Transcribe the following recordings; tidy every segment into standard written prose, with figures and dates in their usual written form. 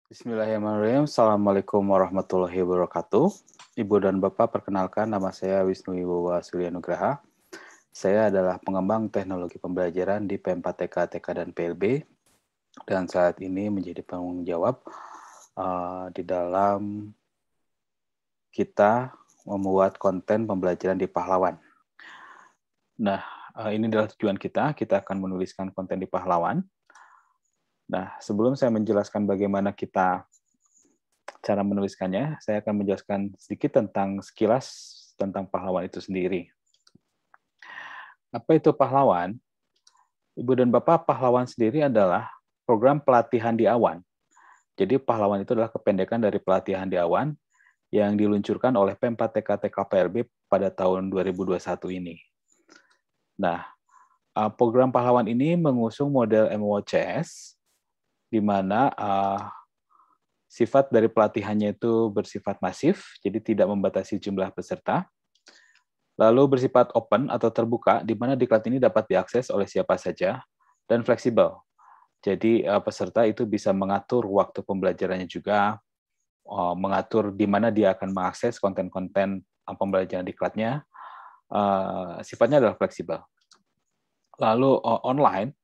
Bismillahirrahmanirrahim. Assalamualaikum warahmatullahi wabarakatuh. Ibu dan Bapak, perkenalkan nama saya Wisnu Wibowo Suryanugraha. Saya adalah pengembang teknologi pembelajaran di P4TK, TK, dan PLB. Dan saat ini menjadi penanggung jawab di dalam kita membuat konten pembelajaran di Pahlawan. Nah, ini adalah tujuan kita. Kita akan menuliskan konten di Pahlawan. Nah, sebelum saya menjelaskan bagaimana kita cara menuliskannya, saya akan menjelaskan sedikit tentang sekilas tentang pahlawan itu sendiri. Apa itu pahlawan? Ibu dan Bapak, pahlawan sendiri adalah program pelatihan di awan. Jadi pahlawan itu adalah kependekan dari pelatihan di awan yang diluncurkan oleh P4TK TKPLB pada tahun 2021 ini. Nah, program pahlawan ini mengusung model MOCS, di mana sifat dari pelatihannya itu bersifat masif, jadi tidak membatasi jumlah peserta. Lalu bersifat open atau terbuka, di mana diklat ini dapat diakses oleh siapa saja, dan fleksibel. Jadi peserta itu bisa mengatur waktu pembelajarannya juga, mengatur di mana dia akan mengakses konten-konten pembelajaran diklatnya, sifatnya adalah fleksibel. Lalu online,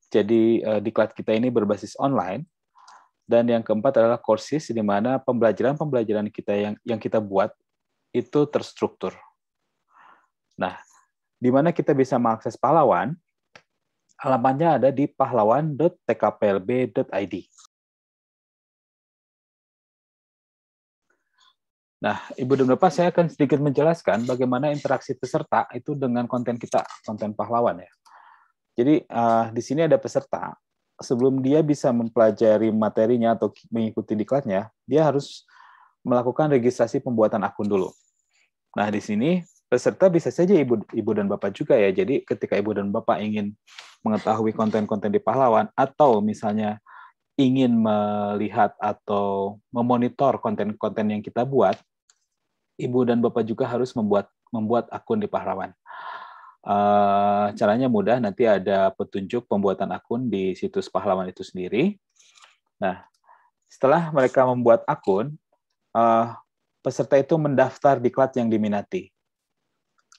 jadi diklat kita ini berbasis online, dan yang keempat adalah courses, di mana pembelajaran kita yang kita buat itu terstruktur. Nah, di mana kita bisa mengakses pahlawan, alamatnya ada di pahlawan.tkplb.id. Nah, Ibu dan Bapak, saya akan sedikit menjelaskan bagaimana interaksi peserta itu dengan konten kita, konten pahlawan ya. Jadi di sini ada peserta, sebelum dia bisa mempelajari materinya atau mengikuti diklatnya, dia harus melakukan registrasi pembuatan akun dulu. Nah, di sini peserta bisa saja ibu dan bapak juga ya. Jadi ketika ibu dan bapak ingin mengetahui konten-konten di pahlawan, atau misalnya ingin melihat atau memonitor konten-konten yang kita buat, ibu dan bapak juga harus membuat akun di pahlawan. Caranya mudah, nanti ada petunjuk pembuatan akun di situs pahlawan itu sendiri. Nah, setelah mereka membuat akun, peserta itu mendaftar diklat yang diminati.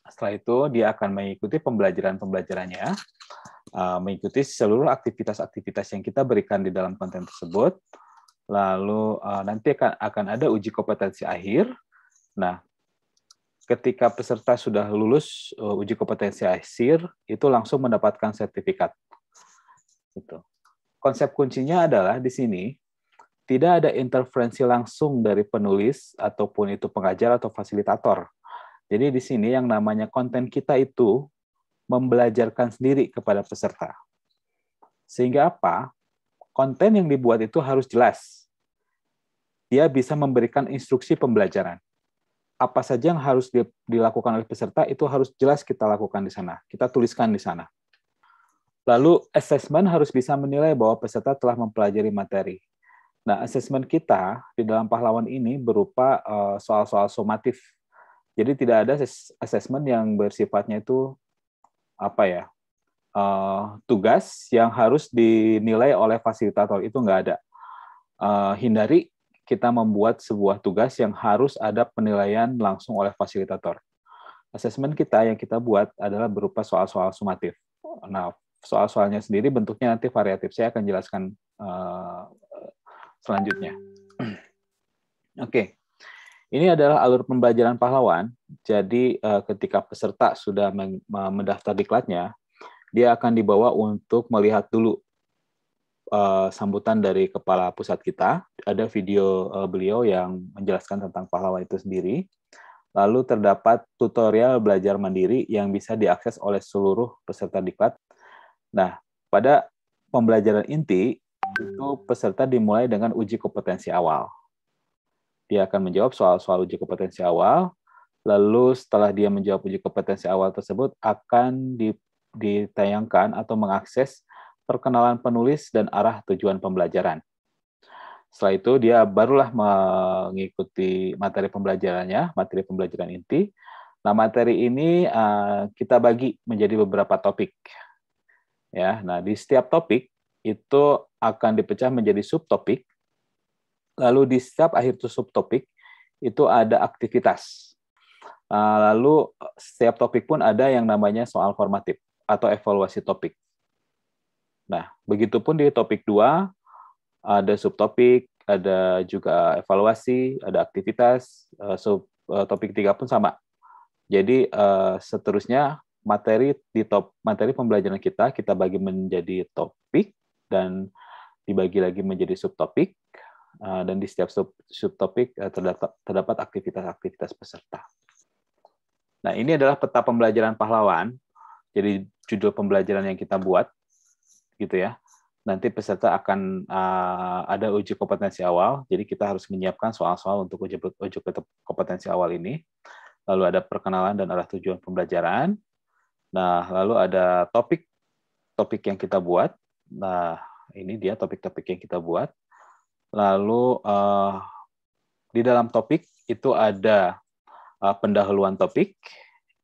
Setelah itu, dia akan mengikuti pembelajarannya, mengikuti seluruh aktivitas-aktivitas yang kita berikan di dalam konten tersebut. Lalu nanti akan ada uji kompetensi akhir. Nah, ketika peserta sudah lulus uji kompetensi akhir, itu langsung mendapatkan sertifikat. Gitu. Konsep kuncinya adalah di sini, tidak ada interferensi langsung dari penulis, ataupun itu pengajar atau fasilitator. Jadi di sini yang namanya konten kita itu membelajarkan sendiri kepada peserta. Sehingga apa? Konten yang dibuat itu harus jelas. Dia bisa memberikan instruksi pembelajaran. Apa saja yang harus dilakukan oleh peserta itu harus jelas kita lakukan di sana. Kita tuliskan di sana. Lalu asesmen harus bisa menilai bahwa peserta telah mempelajari materi. Nah, asesmen kita di dalam pahlawan ini berupa soal-soal sumatif. Jadi tidak ada asesmen yang bersifatnya itu tugas yang harus dinilai oleh fasilitator, itu nggak ada. Hindari kita membuat sebuah tugas yang harus ada penilaian langsung oleh fasilitator. Asesmen kita yang kita buat adalah berupa soal-soal sumatif. Nah, soal-soalnya sendiri bentuknya nanti variatif. Saya akan jelaskan selanjutnya. Oke. Ini adalah alur pembelajaran pahlawan. Jadi ketika peserta sudah mendaftar diklatnya, dia akan dibawa untuk melihat dulu sambutan dari kepala pusat kita. Ada video beliau yang menjelaskan tentang pahlawan itu sendiri. Lalu terdapat tutorial belajar mandiri yang bisa diakses oleh seluruh peserta diklat. Nah, pada pembelajaran inti, itu peserta dimulai dengan uji kompetensi awal. Dia akan menjawab soal-soal uji kompetensi awal, lalu setelah dia menjawab uji kompetensi awal tersebut, akan ditayangkan atau mengakses perkenalan penulis dan arah tujuan pembelajaran. Setelah itu, dia barulah mengikuti materi pembelajarannya, materi pembelajaran inti. Nah, materi ini kita bagi menjadi beberapa topik. Ya, nah di setiap topik itu akan dipecah menjadi subtopik. Lalu di setiap akhir subtopik itu ada aktivitas. Lalu setiap topik pun ada yang namanya soal formatif atau evaluasi topik. Nah, begitupun di topik 2 ada subtopik, ada juga evaluasi, ada aktivitas, topik 3 pun sama. Jadi seterusnya materi pembelajaran kita bagi menjadi topik dan dibagi lagi menjadi subtopik, dan di setiap subtopik terdapat aktivitas-aktivitas peserta. Nah, ini adalah peta pembelajaran pahlawan. Jadi judul pembelajaran yang kita buat, gitu ya. Nanti peserta akan ada uji kompetensi awal. Jadi kita harus menyiapkan soal-soal untuk uji kompetensi awal ini. Lalu ada perkenalan dan arah tujuan pembelajaran. Nah, lalu ada topik yang kita buat. Nah, ini dia topik-topik yang kita buat. Lalu di dalam topik itu ada pendahuluan topik,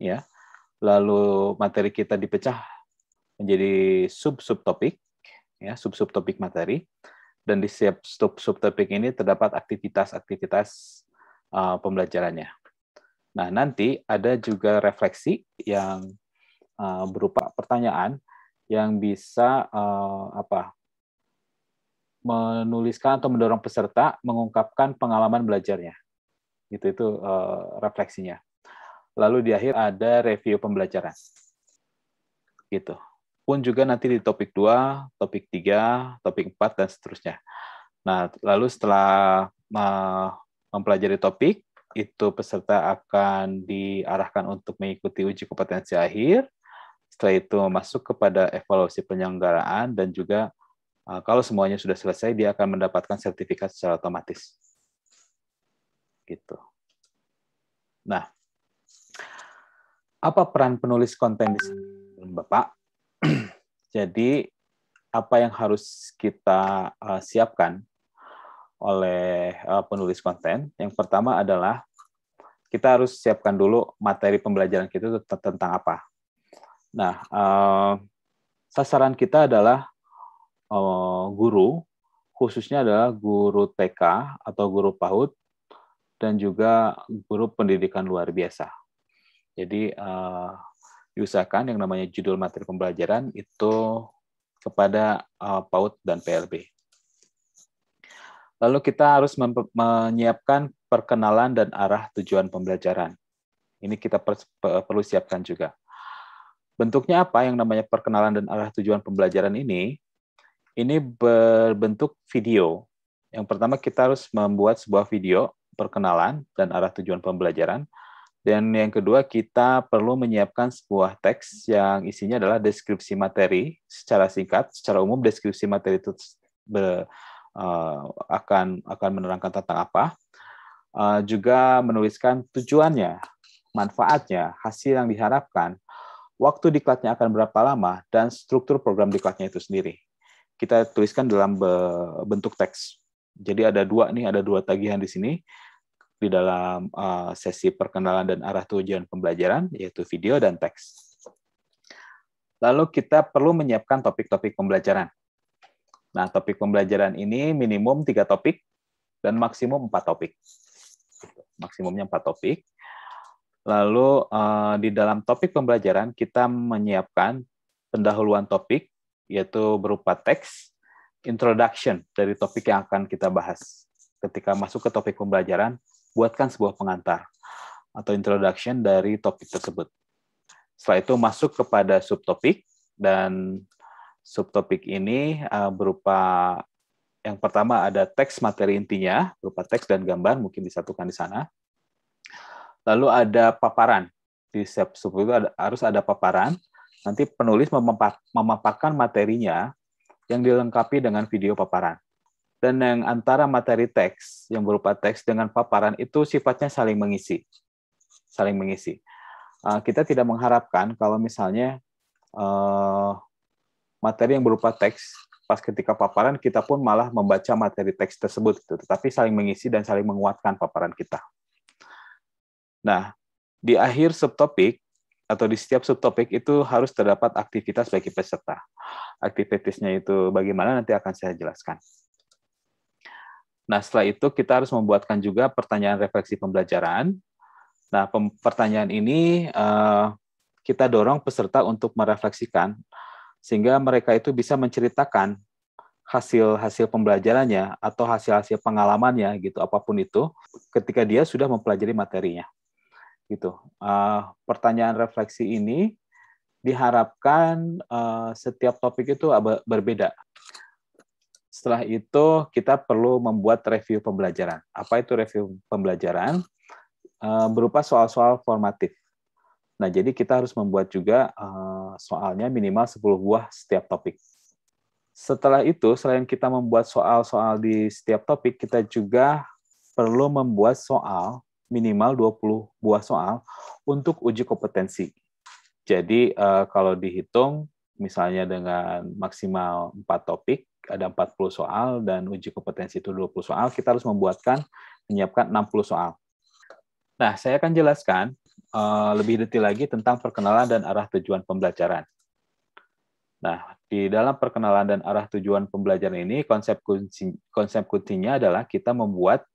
ya. Lalu materi kita dipecah menjadi subtopik, ya, subtopik materi. Dan di setiap subtopik ini terdapat aktivitas pembelajarannya. Nah, nanti ada juga refleksi yang berupa pertanyaan yang bisa menuliskan atau mendorong peserta mengungkapkan pengalaman belajarnya. Itu refleksinya. Lalu di akhir ada review pembelajaran. Gitu. Pun juga nanti di topik 2, topik 3, topik 4 dan seterusnya. Nah, lalu setelah mempelajari topik, itu peserta akan diarahkan untuk mengikuti uji kompetensi akhir. Setelah itu masuk kepada evaluasi penyelenggaraan dan juga kalau semuanya sudah selesai, dia akan mendapatkan sertifikat secara otomatis. Gitu. Nah, apa peran penulis konten di sini, Bapak? Jadi, apa yang harus kita siapkan oleh penulis konten? Yang pertama adalah kita harus siapkan dulu materi pembelajaran kita tentang apa. Nah, sasaran kita adalah guru, khususnya adalah guru TK atau guru PAUD, dan juga guru pendidikan luar biasa. Jadi diusahakan yang namanya judul materi pembelajaran itu kepada PAUD dan PLB. Lalu kita harus menyiapkan perkenalan dan arah tujuan pembelajaran. Ini kita perlu siapkan juga. Bentuknya apa yang namanya perkenalan dan arah tujuan pembelajaran ini? Ini berbentuk video. Yang pertama kita harus membuat sebuah video perkenalan dan arah tujuan pembelajaran. Dan yang kedua kita perlu menyiapkan sebuah teks yang isinya adalah deskripsi materi secara singkat. Secara umum deskripsi materi itu akan menerangkan tentang apa. Juga menuliskan tujuannya, manfaatnya, hasil yang diharapkan, waktu diklatnya akan berapa lama, dan struktur program diklatnya itu sendiri. Kita tuliskan dalam bentuk teks. Jadi ada dua tagihan di sini di dalam sesi perkenalan dan arah tujuan pembelajaran, yaitu video dan teks. Lalu kita perlu menyiapkan topik-topik pembelajaran. Nah, topik pembelajaran ini minimum 3 topik dan maksimum 4 topik. Maksimumnya 4 topik. Lalu di dalam topik pembelajaran kita menyiapkan pendahuluan topik, yaitu berupa teks, introduction dari topik yang akan kita bahas. Ketika masuk ke topik pembelajaran, buatkan sebuah pengantar atau introduction dari topik tersebut. Setelah itu masuk kepada subtopik, dan subtopik ini berupa yang pertama ada teks materi intinya, berupa teks dan gambar, mungkin disatukan di sana. Lalu ada paparan. Di subtopik itu harus ada paparan. Nanti penulis memaparkan materinya yang dilengkapi dengan video paparan. Dan yang antara materi teks yang berupa teks dengan paparan itu sifatnya saling mengisi. Saling mengisi. Kita tidak mengharapkan kalau misalnya materi yang berupa teks, pas ketika paparan kita pun malah membaca materi teks tersebut, gitu. Tetapi saling mengisi dan saling menguatkan paparan kita. Nah, di akhir subtopik atau di setiap subtopik itu harus terdapat aktivitas bagi peserta. Aktivitasnya itu bagaimana nanti akan saya jelaskan. Nah, setelah itu kita harus membuatkan juga pertanyaan refleksi pembelajaran. Nah, pertanyaan ini kita dorong peserta untuk merefleksikan, sehingga mereka itu bisa menceritakan hasil-hasil pembelajarannya atau hasil-hasil pengalamannya, gitu, apapun itu, ketika dia sudah mempelajari materinya. Gitu. Pertanyaan refleksi ini diharapkan setiap topik itu berbeda. Setelah itu kita perlu membuat review pembelajaran. Apa itu review pembelajaran? Berupa soal-soal formatif. Nah, jadi kita harus membuat juga soalnya minimal 10 buah setiap topik. Setelah itu, selain kita membuat soal-soal di setiap topik, kita juga perlu membuat soal minimal 20 buah soal untuk uji kompetensi. Jadi kalau dihitung, misalnya dengan maksimal 4 topik, ada 40 soal, dan uji kompetensi itu 20 soal, kita harus menyiapkan 60 soal. Nah, saya akan jelaskan lebih detail lagi tentang perkenalan dan arah tujuan pembelajaran. Nah, di dalam perkenalan dan arah tujuan pembelajaran ini, konsep kuncinya adalah kita membuat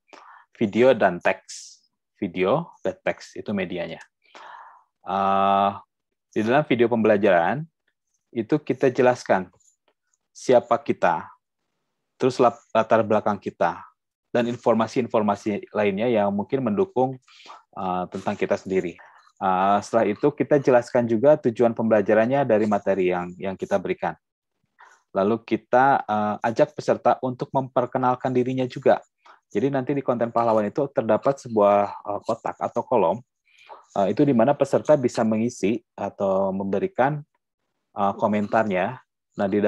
video dan teks. Video dan teks, itu medianya. Di dalam video pembelajaran, itu kita jelaskan siapa kita, terus latar belakang kita, dan informasi-informasi lainnya yang mungkin mendukung tentang kita sendiri. Setelah itu kita jelaskan juga tujuan pembelajarannya dari materi yang kita berikan. Lalu kita ajak peserta untuk memperkenalkan dirinya juga. Jadi nanti di konten pahlawan itu terdapat sebuah kotak atau kolom, itu di mana peserta bisa mengisi atau memberikan komentarnya. Nah, di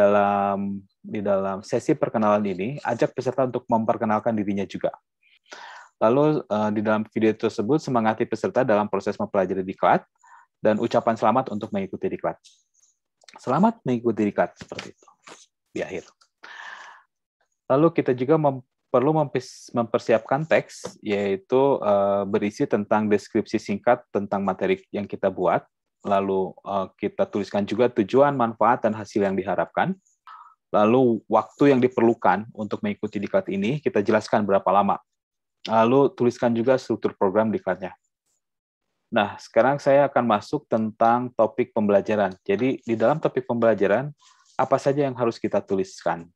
dalam sesi perkenalan ini, ajak peserta untuk memperkenalkan dirinya juga. Lalu di dalam video tersebut semangati peserta dalam proses mempelajari diklat dan ucapan selamat untuk mengikuti diklat. Selamat mengikuti diklat, seperti itu di akhir. Lalu kita juga perlu mempersiapkan teks, yaitu berisi tentang deskripsi singkat tentang materi yang kita buat. Lalu kita tuliskan juga tujuan, manfaat, dan hasil yang diharapkan. Lalu waktu yang diperlukan untuk mengikuti diklat ini, kita jelaskan berapa lama. Lalu tuliskan juga struktur program diklatnya. Nah, sekarang saya akan masuk tentang topik pembelajaran. Jadi, di dalam topik pembelajaran, apa saja yang harus kita tuliskan?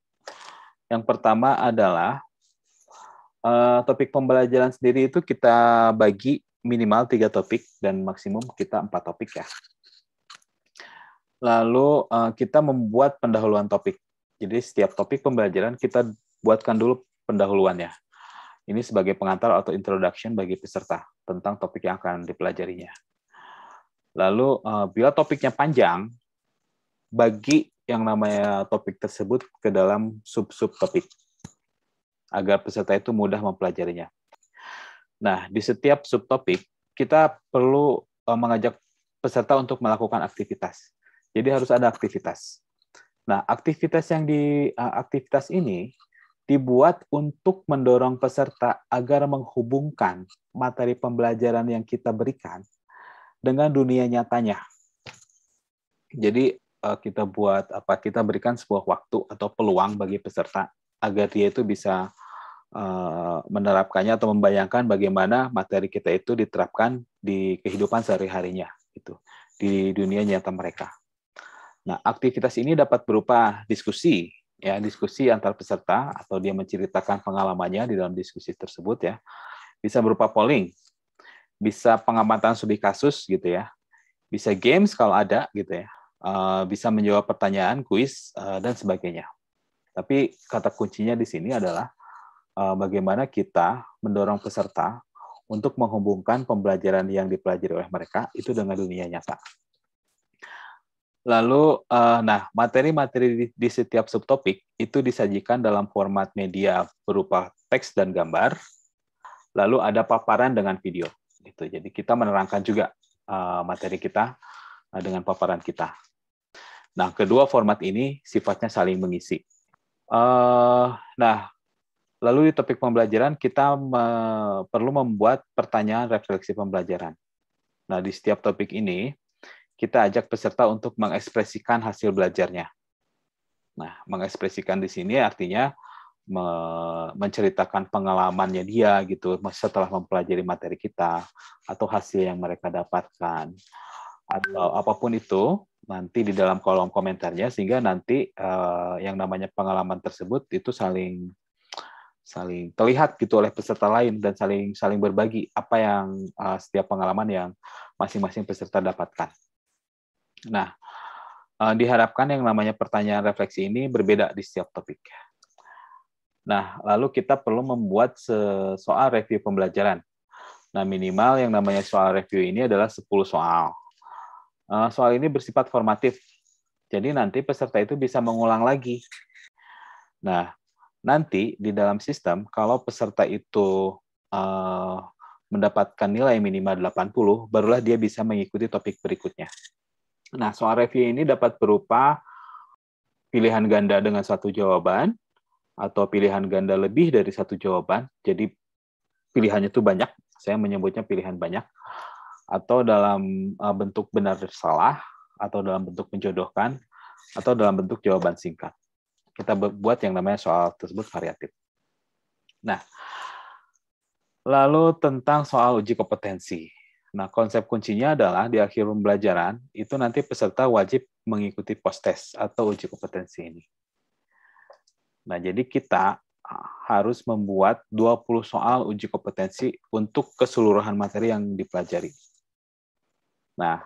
Yang pertama adalah, topik pembelajaran sendiri itu kita bagi minimal 3 topik, dan maksimum kita 4 topik ya. Lalu kita membuat pendahuluan topik. Jadi setiap topik pembelajaran kita buatkan dulu pendahuluannya. Ini sebagai pengantar atau introduction bagi peserta tentang topik yang akan dipelajarinya. Lalu bila topiknya panjang, bagi yang namanya topik tersebut ke dalam sub-sub topik agar peserta itu mudah mempelajarinya. Nah, di setiap subtopik kita perlu mengajak peserta untuk melakukan aktivitas. Jadi harus ada aktivitas. Nah, aktivitas ini dibuat untuk mendorong peserta agar menghubungkan materi pembelajaran yang kita berikan dengan dunia nyatanya. Jadi kita berikan sebuah waktu atau peluang bagi peserta agar dia itu bisa menerapkannya atau membayangkan bagaimana materi kita itu diterapkan di kehidupan sehari-harinya, gitu, di dunia nyata mereka. Nah, aktivitas ini dapat berupa diskusi, ya, diskusi antar peserta atau dia menceritakan pengalamannya di dalam diskusi tersebut, ya. Bisa berupa polling, bisa pengamatan studi kasus, gitu ya. Bisa games kalau ada, gitu ya. Bisa menjawab pertanyaan, kuis, dan sebagainya. Tapi kata kuncinya di sini adalah bagaimana kita mendorong peserta untuk menghubungkan pembelajaran yang dipelajari oleh mereka itu dengan dunia nyata. Lalu, materi-materi di setiap subtopik itu disajikan dalam format media berupa teks dan gambar. Lalu ada paparan dengan video. Gitu. Jadi kita menerangkan juga materi kita dengan paparan kita. Nah, kedua format ini sifatnya saling mengisi. Lalu di topik pembelajaran kita perlu membuat pertanyaan refleksi pembelajaran. Nah, di setiap topik ini kita ajak peserta untuk mengekspresikan hasil belajarnya. Nah, mengekspresikan di sini artinya menceritakan pengalamannya dia gitu setelah mempelajari materi kita, atau hasil yang mereka dapatkan, atau apapun itu nanti di dalam kolom komentarnya, sehingga nanti yang namanya pengalaman tersebut itu saling terlihat gitu oleh peserta lain, dan saling berbagi apa yang setiap pengalaman yang masing-masing peserta dapatkan. Nah, diharapkan yang namanya pertanyaan refleksi ini berbeda di setiap topik. Nah, lalu kita perlu membuat soal review pembelajaran. Nah, minimal yang namanya soal review ini adalah 10 soal. Soal ini bersifat formatif, jadi nanti peserta itu bisa mengulang lagi. Nah, nanti di dalam sistem, kalau peserta itu mendapatkan nilai minimal 80, barulah dia bisa mengikuti topik berikutnya. Nah, soal review ini dapat berupa pilihan ganda dengan satu jawaban, atau pilihan ganda lebih dari satu jawaban, jadi pilihannya itu banyak, saya menyebutnya pilihan banyak, atau dalam bentuk benar salah, atau dalam bentuk menjodohkan, atau dalam bentuk jawaban singkat. Kita buat yang namanya soal tersebut variatif. Nah, lalu tentang soal uji kompetensi. Nah, konsep kuncinya adalah di akhir pembelajaran, itu nanti peserta wajib mengikuti post-test atau uji kompetensi ini. Nah, jadi kita harus membuat 20 soal uji kompetensi untuk keseluruhan materi yang dipelajari. Nah,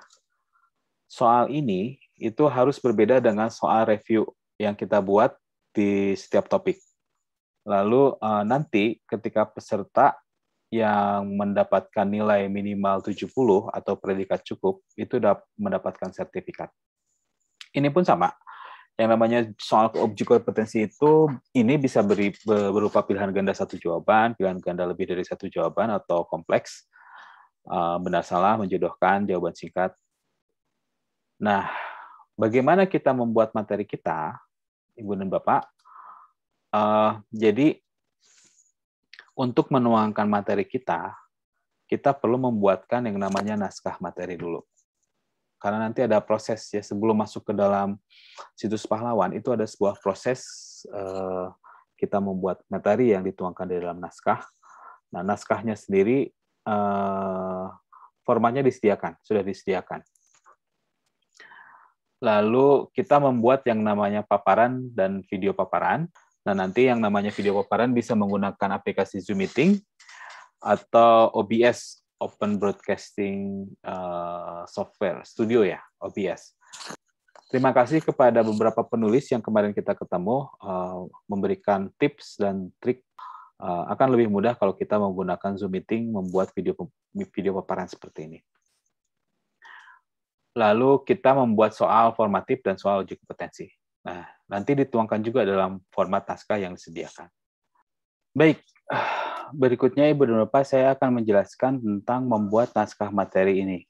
soal ini itu harus berbeda dengan soal review yang kita buat di setiap topik. Lalu nanti ketika peserta yang mendapatkan nilai minimal 70 atau predikat cukup, itu mendapatkan sertifikat. Ini pun sama. Yang namanya soal uji kompetensi itu, ini bisa berupa pilihan ganda satu jawaban, pilihan ganda lebih dari satu jawaban, atau kompleks, benar salah, menjodohkan, jawaban singkat. Nah, bagaimana kita membuat materi kita, Ibu dan Bapak? Jadi, untuk menuangkan materi kita perlu membuatkan yang namanya naskah materi dulu. Karena nanti ada proses ya, sebelum masuk ke dalam situs pahlawan, itu ada sebuah proses kita membuat materi yang dituangkan di dalam naskah. Nah, naskahnya sendiri formatnya sudah disediakan. Lalu kita membuat yang namanya paparan dan video paparan. Nah, nanti yang namanya video paparan bisa menggunakan aplikasi Zoom Meeting atau OBS, Open Broadcasting Software Studio ya, OBS. Terima kasih kepada beberapa penulis yang kemarin kita ketemu, memberikan tips dan trik. Akan lebih mudah kalau kita menggunakan Zoom Meeting membuat video paparan seperti ini. Lalu kita membuat soal formatif dan soal uji kompetensi. Nah, nanti dituangkan juga dalam format naskah yang disediakan. Baik, berikutnya Ibu dan Bapak, saya akan menjelaskan tentang membuat naskah materi ini.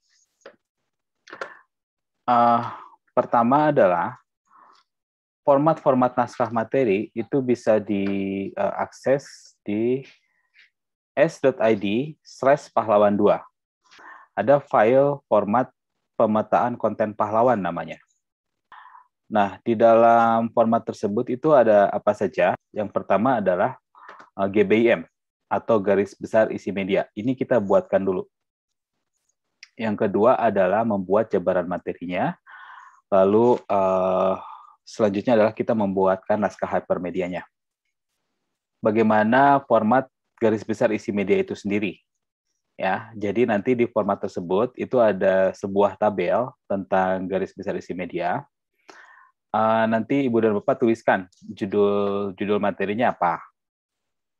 Pertama adalah format-format naskah materi itu bisa diakses di s.id/pahlawan2. Ada file format pemetaan konten pahlawan namanya. Nah, di dalam format tersebut itu ada apa saja? Yang pertama adalah GBIM atau garis besar isi media. Ini kita buatkan dulu. Yang kedua adalah membuat jabaran materinya. Lalu selanjutnya adalah kita membuatkan naskah hypermedianya. Bagaimana format garis besar isi media itu sendiri? Ya, jadi nanti di format tersebut itu ada sebuah tabel tentang garis besar isi media. Nanti Ibu dan Bapak tuliskan judul materinya apa,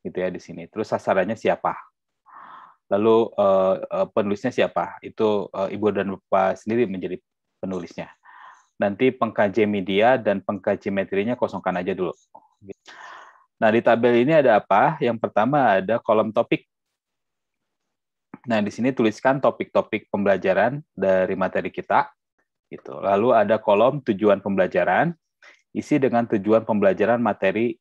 gitu ya di sini. Terus sasarannya siapa? Lalu penulisnya siapa? Itu Ibu dan Bapak sendiri menjadi penulisnya. Nanti pengkaji media dan pengkaji materinya kosongkan aja dulu. Nah, di tabel ini ada apa? Yang pertama ada kolom topik. Nah, di sini tuliskan topik-topik pembelajaran dari materi kita. Gitu. Lalu ada kolom tujuan pembelajaran, isi dengan tujuan pembelajaran materi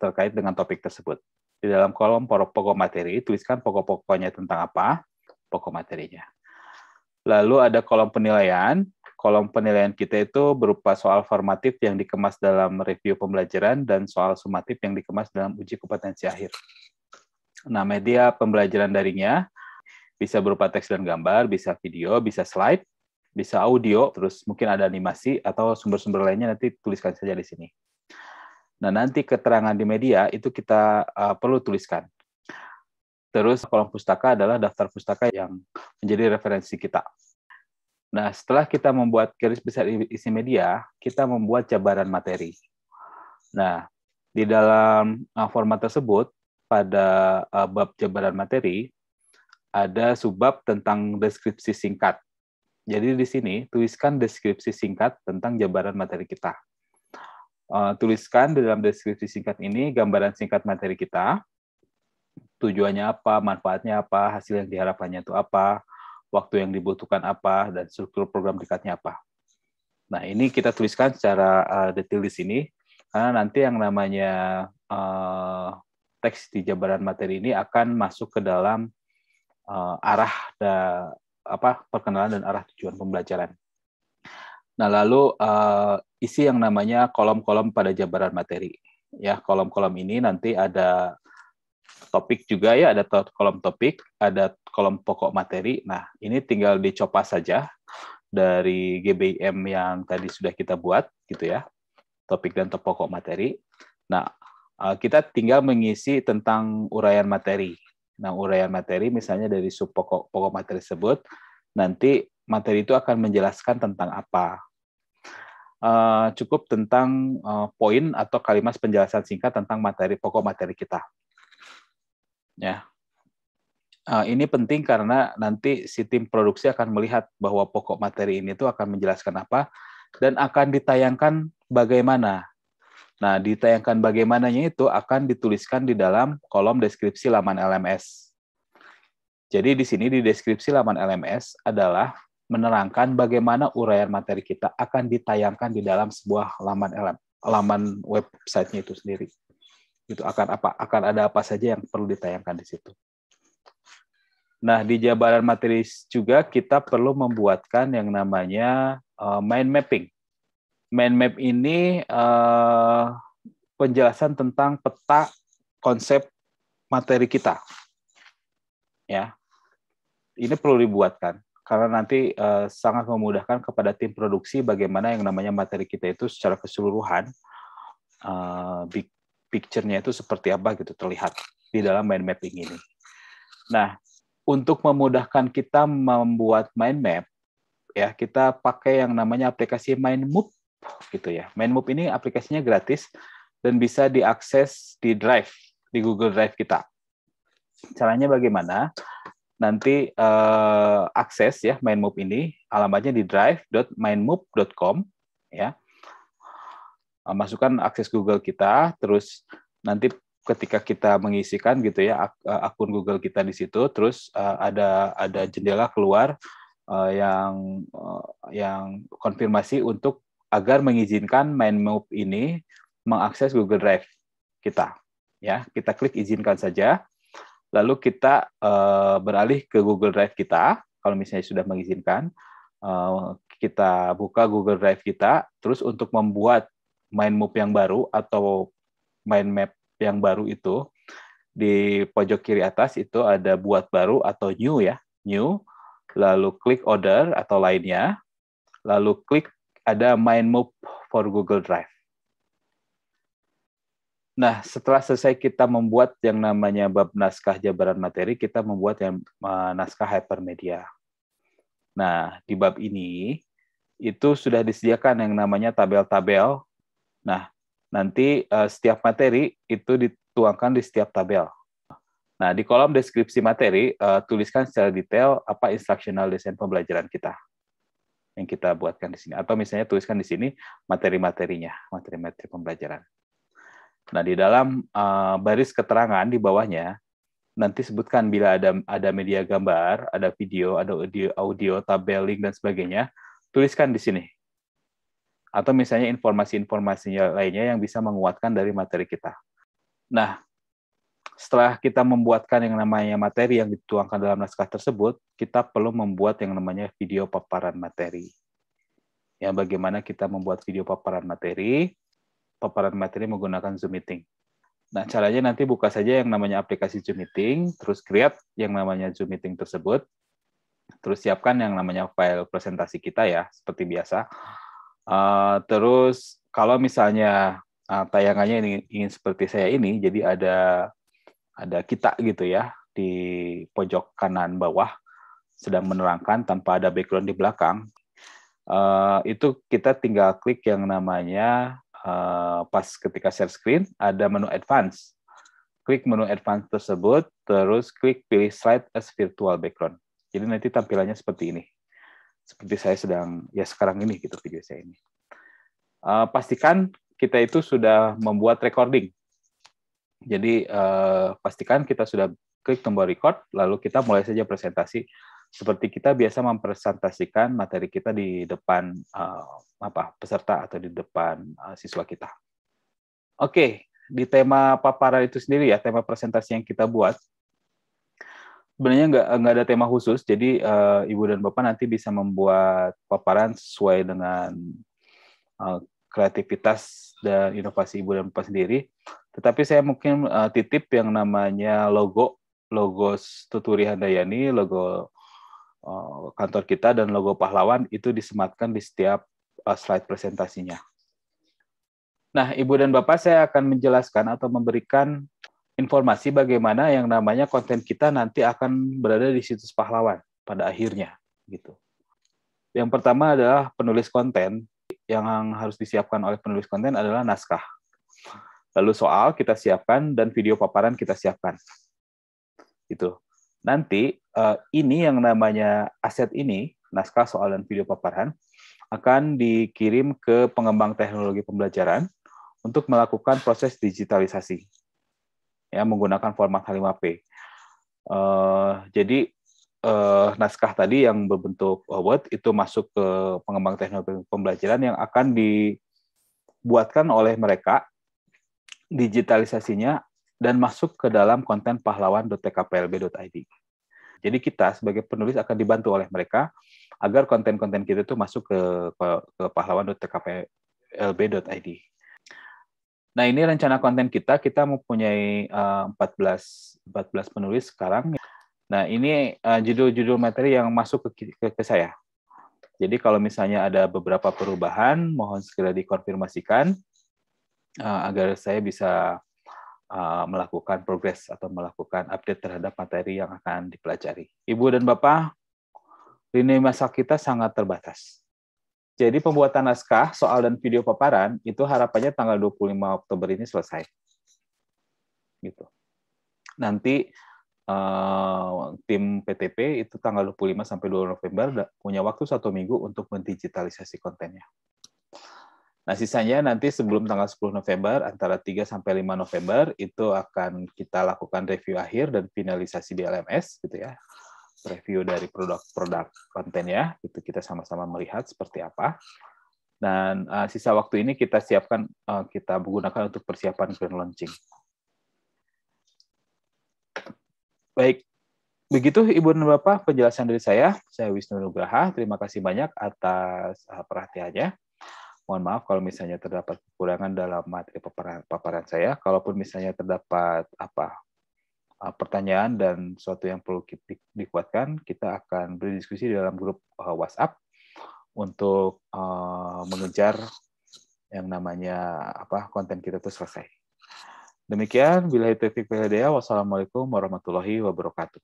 terkait dengan topik tersebut. Di dalam kolom pokok materi, tuliskan pokok-pokoknya tentang apa, pokok materinya. Lalu ada kolom penilaian. kolom penilaian kita itu berupa soal formatif yang dikemas dalam review pembelajaran dan soal sumatif yang dikemas dalam uji kompetensi akhir. Nah, media pembelajaran daringnya bisa berupa teks dan gambar, bisa video, bisa slide, bisa audio, terus mungkin ada animasi atau sumber-sumber lainnya, nanti tuliskan saja di sini. Nah, nanti keterangan di media itu kita perlu tuliskan. Terus kolom pustaka adalah daftar pustaka yang menjadi referensi kita. Nah, setelah kita membuat garis besar isi media, kita membuat jabaran materi. Nah, di dalam format tersebut, pada bab jabaran materi, ada subbab tentang deskripsi singkat. Jadi di sini, tuliskan deskripsi singkat tentang jabaran materi kita. Tuliskan di dalam deskripsi singkat ini gambaran singkat materi kita, tujuannya apa, manfaatnya apa, hasil yang diharapkannya itu apa, waktu yang dibutuhkan apa, dan struktur program dekatnya apa. Nah, ini kita tuliskan secara detail di sini, karena nanti yang namanya teks di jabaran materi ini akan masuk ke dalam arah perkenalan dan arah tujuan pembelajaran. Nah, lalu isi yang namanya kolom-kolom pada jabaran materi. Ya, kolom-kolom ini nanti ada topik juga ya, ada kolom topik, ada kolom pokok materi. Nah, ini tinggal dicopot saja dari GBIM yang tadi sudah kita buat, gitu ya, topik dan pokok materi. Nah, kita tinggal mengisi tentang uraian materi. Nah, uraian materi misalnya dari sub pokok materi tersebut, nanti materi itu akan menjelaskan tentang apa. Cukup tentang poin atau kalimat penjelasan singkat tentang pokok materi kita. Ya, ini penting karena nanti si tim produksi akan melihat bahwa pokok materi ini tuh akan menjelaskan apa dan akan ditayangkan bagaimana. Nah, ditayangkan bagaimananya itu akan dituliskan di dalam kolom deskripsi laman LMS. Jadi di sini di deskripsi laman LMS adalah menerangkan bagaimana uraian materi kita akan ditayangkan di dalam sebuah laman website-nya itu sendiri. Itu akan ada apa saja yang perlu ditayangkan di situ. Nah, di jabaran materi juga kita perlu membuatkan yang namanya mind mapping. Mind map ini penjelasan tentang peta konsep materi kita. Ya, ini perlu dibuatkan karena nanti sangat memudahkan kepada tim produksi bagaimana yang namanya materi kita itu secara keseluruhan big picture-nya itu seperti apa gitu terlihat di dalam mind mapping ini. Nah, untuk memudahkan kita membuat mind map, ya kita pakai yang namanya aplikasi Mindmap gitu ya. Mindmap ini aplikasinya gratis dan bisa diakses di Drive, di Google Drive kita. Caranya bagaimana? Nanti akses ya Mindmap ini, alamatnya di drive.mindmap.com ya. Masukkan akses Google kita, terus nanti ketika kita mengisikan gitu ya akun Google kita di situ, terus ada jendela keluar yang konfirmasi untuk agar mengizinkan Mindmap ini mengakses Google Drive kita. Ya, kita klik izinkan saja, lalu kita beralih ke Google Drive kita. Kalau misalnya sudah mengizinkan, kita buka Google Drive kita, terus untuk membuat Mindmap yang baru atau mind map yang baru itu di pojok kiri atas itu ada buat baru atau new ya, new, lalu klik order atau lainnya, lalu klik ada Mindmap for Google Drive. Nah, setelah selesai kita membuat yang namanya bab naskah jabaran materi, kita membuat yang naskah hypermedia. Nah, di bab ini itu sudah disediakan yang namanya tabel-tabel. Nah, nanti setiap materi itu dituangkan di setiap tabel. Nah, di kolom deskripsi materi, tuliskan secara detail apa instructional design pembelajaran kita yang kita buatkan di sini. Atau misalnya tuliskan di sini materi-materinya, materi-materi pembelajaran. Nah, di dalam baris keterangan di bawahnya, nanti sebutkan bila ada media gambar, ada video, ada audio, tabel, link, dan sebagainya, tuliskan di sini. Atau misalnya informasi-informasinya lainnya yang bisa menguatkan dari materi kita. Nah, setelah kita membuatkan yang namanya materi yang dituangkan dalam naskah tersebut, kita perlu membuat yang namanya video paparan materi. ya bagaimana kita membuat video paparan materi menggunakan Zoom Meeting. Nah, caranya nanti buka saja yang namanya aplikasi Zoom Meeting, terus create yang namanya Zoom Meeting tersebut, terus siapkan yang namanya file presentasi kita ya, seperti biasa. Terus kalau misalnya tayangannya ini ingin seperti saya ini, jadi ada kita gitu ya di pojok kanan bawah sedang menerangkan tanpa ada background di belakang. Itu kita tinggal klik yang namanya pas ketika share screen ada menu advance. Klik menu advance tersebut, terus klik pilih slide as virtual background. Jadi nanti tampilannya seperti ini. Seperti saya sedang ya sekarang ini gitu video saya ini. Pastikan kita itu sudah membuat recording. Jadi pastikan kita sudah klik tombol record, lalu kita mulai saja presentasi seperti kita biasa mempresentasikan materi kita di depan peserta atau di depan siswa kita. Oke, di tema paparan itu sendiri ya, tema presentasi yang kita buat, sebenarnya nggak ada tema khusus, jadi Ibu dan Bapak nanti bisa membuat paparan sesuai dengan kreativitas dan inovasi Ibu dan Bapak sendiri. Tetapi saya mungkin titip yang namanya logo Tuturi Handayani, logo kantor kita dan logo pahlawan itu disematkan di setiap slide presentasinya. Nah, Ibu dan Bapak, saya akan menjelaskan atau memberikan informasi bagaimana yang namanya konten kita nanti akan berada di situs pahlawan pada akhirnya, gitu. Yang pertama adalah penulis konten. Yang harus disiapkan oleh penulis konten adalah naskah. Lalu soal kita siapkan dan video paparan kita siapkan. Gitu. Nanti ini yang namanya aset ini, naskah, soal, dan video paparan, akan dikirim ke pengembang teknologi pembelajaran untuk melakukan proses digitalisasi, ya menggunakan format H5P. Jadi naskah tadi yang berbentuk Word itu masuk ke pengembang teknologi pembelajaran yang akan dibuatkan oleh mereka, digitalisasinya, dan masuk ke dalam konten pahlawan.tkplb.id. Jadi kita sebagai penulis akan dibantu oleh mereka agar konten-konten kita itu masuk ke pahlawan.tkplb.id. Nah, ini rencana konten kita mempunyai 14 penulis sekarang. Nah, ini judul-judul materi yang masuk ke saya. Jadi kalau misalnya ada beberapa perubahan, mohon segera dikonfirmasikan agar saya bisa melakukan progres atau melakukan update terhadap materi yang akan dipelajari. Ibu dan Bapak, lini masa kita sangat terbatas. Jadi pembuatan naskah, soal, dan video paparan itu harapannya tanggal 25 Oktober ini selesai. Gitu. Nanti tim PTP itu tanggal 25 sampai 2 November punya waktu 1 minggu untuk mendigitalisasi kontennya. Nah, sisanya nanti sebelum tanggal 10 November, antara 3 sampai 5 November, itu akan kita lakukan review akhir dan finalisasi di LMS, gitu ya. Review dari produk-produk kontennya, itu kita sama-sama melihat seperti apa. Dan sisa waktu ini kita siapkan, kita gunakan untuk persiapan grand launching. Baik, begitu Ibu dan Bapak penjelasan dari saya. Saya Wisnu Nugraha, terima kasih banyak atas perhatiannya. Mohon maaf kalau misalnya terdapat kekurangan dalam materi paparan saya. Kalaupun misalnya terdapat pertanyaan dan sesuatu yang perlu dikuatkan, kita akan berdiskusi di dalam grup WhatsApp untuk mengejar yang namanya konten kita itu selesai. Demikian, billahi taufiq wal hidayah. Wassalamualaikum warahmatullahi wabarakatuh.